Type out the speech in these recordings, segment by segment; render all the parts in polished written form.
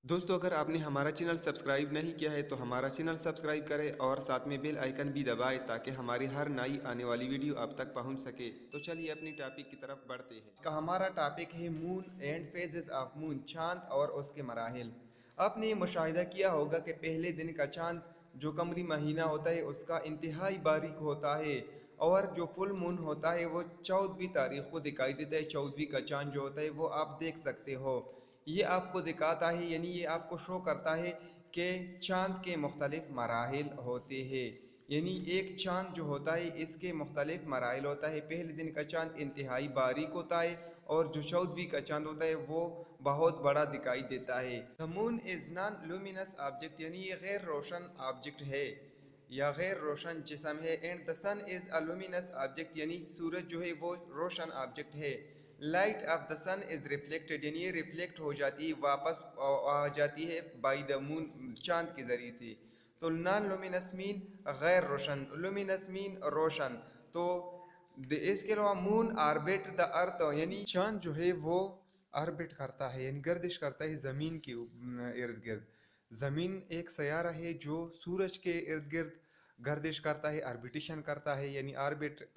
दोस्तों, अगर आपने हमारा चैनल सब्सक्राइब नहीं किया है तो हमारा चैनल सब्सक्राइब करें और साथ में बेल आइकन भी दबाएं ताकि हमारी हर नई आने वाली वीडियो आप तक पहुंच सके। तो चलिए अपनी टॉपिक की तरफ बढ़ते हैं। का हमारा टॉपिक है moon and phases of moon, चांद और उसके मराहिल। आपने मुशाहिदा किया होगा कि पहले दिन का चांद जो कमरी महीना होता है उसका इंतहाई बारीक होता है, और जो फुल मून होता है वो 14वीं तारीख को दिखाई देता है। 14वीं का चांद जो होता है वो आप देख सकते हो। ये आपको दिखाता है, यानी ये आपको शो करता है कि चांद के मुख्तलिफ मराहिल होते हैं। यानी एक चांद जो होता है इसके मुख्तलिफ मराहिल होता है। पहले दिन का चांद इंतहाई बारीक होता है और जो 14वीं का चांद होता है वो बहुत बड़ा दिखाई देता है। The moon is non luminous object, यानी ये गैर रोशन ऑब्जेक्ट है या गैर रोशन जिस्म है। And the sun is a luminous object, यानी सूरज जो है वो रोशन ऑब्जेक्ट है। Light of the sun is reflected, यानी ये रिफ्लेक्ट हो जाती है, वापस आ जाती है बाई द मून, चांद के ज़रिए से। तो नॉन लुमिनस मीन गैर रोशन, लुमिनस मीन रोशन। तो इसके अलावा मून आर्बिट द अर्थ, यानी चांद जो है वो आर्बिट करता है यानी गर्दिश करता है ज़मीन के इर्द गिर्द। ज़मीन एक सयारा है जो सूरज के इर्द गिर्द गर्दिश करता है, आर्बिटेशन करता है, यानी आर्बिट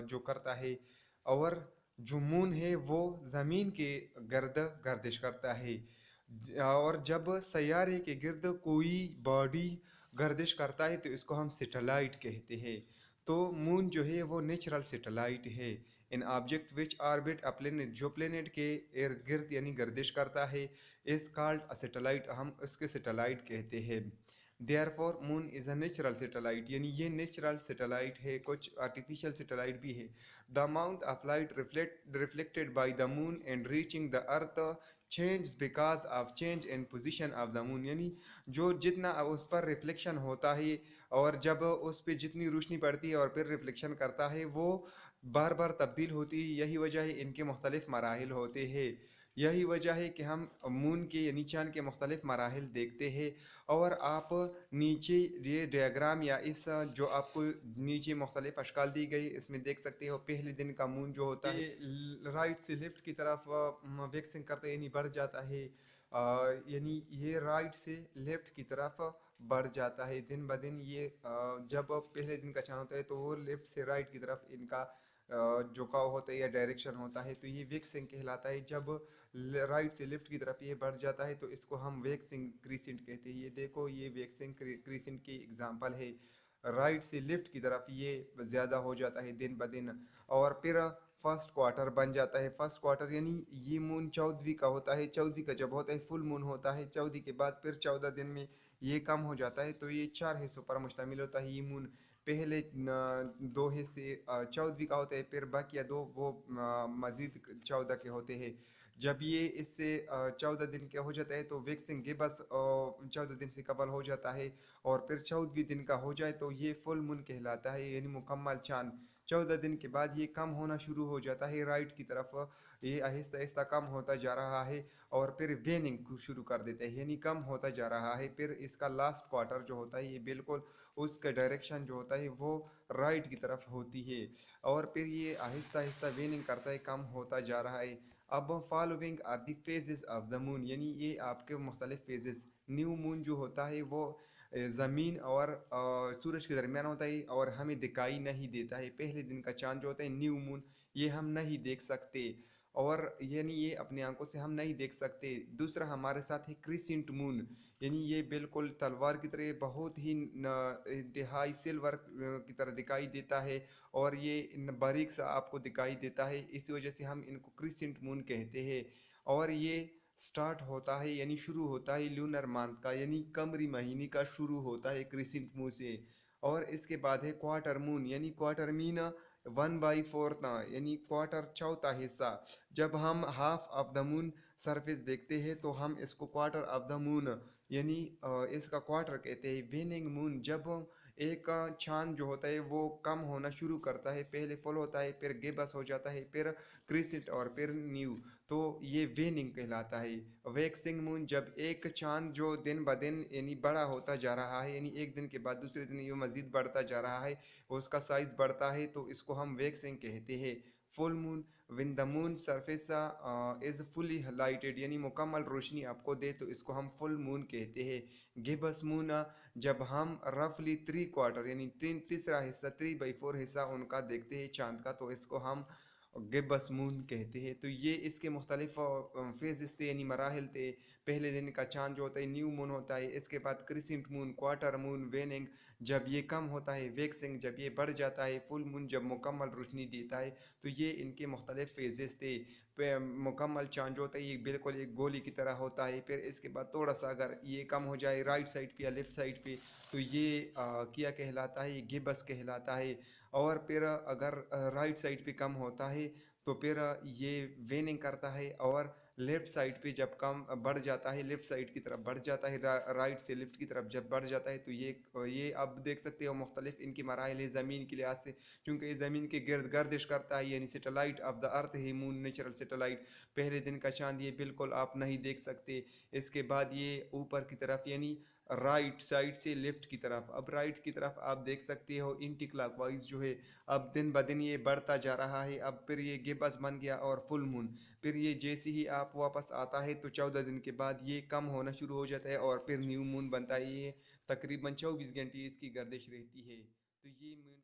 जो करता है। और जो मून है वो ज़मीन के गर्द गर्दिश करता है। और जब सैयारे के गिर्द कोई बॉडी गर्दिश करता है तो इसको हम सैटेलाइट कहते हैं। तो मून जो है वो नेचुरल सैटेलाइट है। In object which orbit a planet, जो प्लेनेट के इर्द गिर्द यानी गर्दिश करता है, इज कॉल्ड अ सैटेलाइट, हम उसके सैटेलाइट कहते हैं। Therefore moon is a natural satellite, यानी ये नेचुरल सैटेलाइट है, कुछ आर्टिफिशियल सैटेलाइट भी है। The amount of light reflected by the moon and reaching the earth change because of change in position of the moon, यानी जो जितना उस पर रिफ्लेक्शन होता है और जब उस पर जितनी रोशनी पड़ती है और फिर रिफ्लेक्शन करता है वो बार बार तब्दील होती है। यही वजह है इनके मुख्तलिफ मराहिल होते हैं। यही वजह है कि हम मून के यानी चाँद के मुख्तलिफ मराहिल देखते हैं। और आप नीचे ये डायग्राम या इस जो आपको नीचे मुख्तलिफ अशकाल दी गई इसमें देख सकते हो। पहले दिन का मून जो होता है राइट से लेफ्ट की तरफ वैक्सिंग करते यानी बढ़ जाता है। यानी ये राइट से लेफ्ट की तरफ बढ़ जाता है दिन ब दिन। ये जब पहले दिन का चांद होता है तो वो लेफ्ट से राइट की तरफ इनका झुकाव होता है या डायरेक्शन होता है, तो ये वैक्सिंग कहलाता है। जब राइट से लेफ्ट की तरफ ये बढ़ जाता है तो इसको हम वैक्सिंग क्रीसेंट कहते हैं। ये देखो ये वैक्सिंग क्रीसेंट की एग्जांपल है। राइट से लेफ्ट की तरफ ये ज़्यादा हो जाता है दिन ब दिन। और फिर फर्स्ट क्वार्टर बन जाता है। फर्स्ट क्वार्टर यानी ये मून 14वीं का होता है। 14वीं का जब होता है फुल मून होता है। 14वीं के बाद फिर 14 दिन में ये कम हो जाता है। तो ये 4 हिस्सों पर मुश्तमिल होता है ये मून। पहले 2 हिस्से 14वीं का होते हैं, फिर बाकी दो वो मजीद 14 के होते हैं। जब ये इससे 14 दिन के हो जाता है तो वैक्सिंग गिब्स 14 दिन से कबल हो जाता है। और फिर 14वीं दिन का हो जाए तो ये फुल मून कहलाता है, यानी मुकम्मल चांद। 14 दिन के बाद ये कम होना शुरू हो जाता है राइट की तरफ। ये आहिस्ता आहिस्ता कम होता जा रहा है और फिर वेनिंग शुरू कर देता है, यानी कम होता जा रहा है। फिर इसका लास्ट क्वार्टर जो होता है ये बिल्कुल उसका डायरेक्शन जो होता है वो राइट की तरफ होती है। और फिर ये आहिस्ता आहिस्ता वेनिंग करता है, कम होता जा रहा है। अब following are the phases of the moon, यानी ये आपके मुख्तलिफ फेजेस। न्यू मून जो होता है वो ज़मीन और सूरज के दरमियान होता है और हमें दिखाई नहीं देता है। पहले दिन का चांद जो होता है न्यू मून, ये हम नहीं देख सकते, और यानी ये अपनी आंखों से हम नहीं देख सकते। दूसरा हमारे साथ है क्रिसेंट मून, यानी ये बिल्कुल तलवार की तरह बहुत ही इंतहाई सिल्वर की तरह दिखाई देता है और ये बारीक सा आपको दिखाई देता है। इसी वजह से हम इनको क्रिसेंट मून कहते हैं। और ये स्टार्ट होता है यानी शुरू होता है लूनर मंथ का, यानी कमरी महीने का शुरू होता है क्रिसेंट मून से। और इसके बाद है क्वार्टर मून, यानी क्वार्टर मीन 1/4, यानी क्वार्टर चौथा हिस्सा। जब हम half of the moon surface देखते हैं तो हम इसको क्वार्टर ऑफ द मून यानी इसका क्वार्टर कहते हैं। वेनिंग मून, जब एक चांद जो होता है वो कम होना शुरू करता है, पहले फुल होता है फिर गिब्स हो जाता है फिर क्रिसेंट और फिर न्यू, तो ये वेनिंग कहलाता है। वैक्सिंग मून, जब एक चांद जो दिन ब दिन यानी बड़ा होता जा रहा है, यानी एक दिन के बाद दूसरे दिन ये मज़ीद बढ़ता जा रहा है, उसका साइज़ बढ़ता है, तो इसको हम वैक्सिंग कहते हैं। Full moon, when the moon surface is fully lighted, यानी मुकम्मल रोशनी आपको दे तो इसको हम फुल मून कहते हैं। गिबस मून जब हम रफली 3/4 यानी तीसरा हिस्सा 3/4 हिस्सा उनका देखते हैं चांद का, तो इसको हम गिब्बस मून कहते हैं। तो ये इसके मुख्तलिफ फेजेस थे यानी मराहल थे। पहले दिन का चांद जो होता है न्यू मून होता है, इसके बाद क्रिसेंट मून, क्वार्टर मून, वेनिंग जब ये कम होता है, वेक्सिंग जब ये बढ़ जाता है, फुल मून जब मुकम्मल रोशनी देता है। तो ये इनके मुख्तलिफ फेजेस थे। मुकम्मल चांद जो होता है ये बिल्कुल एक गोली की तरह होता है। फिर इसके बाद थोड़ा सा अगर ये कम हो जाए राइट साइड पे या लेफ्ट साइड पे, तो ये क्या कहलाता है, ये गिब्बस कहलाता है। और फिर अगर राइट साइड पे कम होता है तो फिर ये वेनिंग करता है। और लेफ्ट साइड पे जब कम बढ़ जाता है, लेफ्ट साइड की तरफ बढ़ जाता है, राइट से लेफ्ट की तरफ जब बढ़ जाता है, तो ये अब देख सकते हो मुख्तलिफ इनकी मराइल है ज़मीन के लिहाज से, क्योंकि ये ज़मीन के गिर्द गर्दिश करता है, यानी सेटेलाइट ऑफ द अर्थ है मून, नेचुरल सेटेलाइट। पहले दिन का चांद ये बिल्कुल आप नहीं देख सकते। इसके बाद ये ऊपर की तरफ यानी राइट साइड से लेफ्ट की तरफ, अब राइट की तरफ आप देख सकते हो एंटी क्लॉकवाइज जो है, अब दिन ब दिन ये बढ़ता जा रहा है। अब फिर ये गिब्बस बन गया और फुल मून। फिर ये जैसे ही आप वापस आता है तो 14 दिन के बाद ये कम होना शुरू हो जाता है और फिर न्यू मून बनता है। ये तकरीबन 24 घंटे इसकी गर्दिश रहती है। तो ये मून